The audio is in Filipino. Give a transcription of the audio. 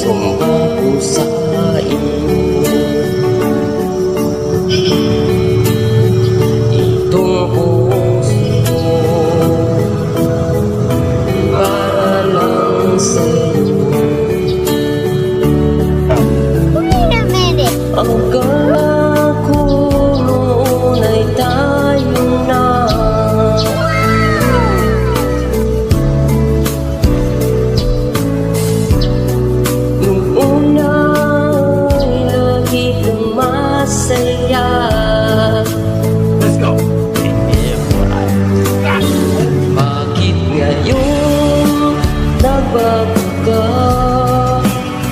sumba ko sa inyo. Itong puso para lang sa'yo. Wait a minute. Akala ko noon ay tayo na. Nung una ay lagi kang masaya.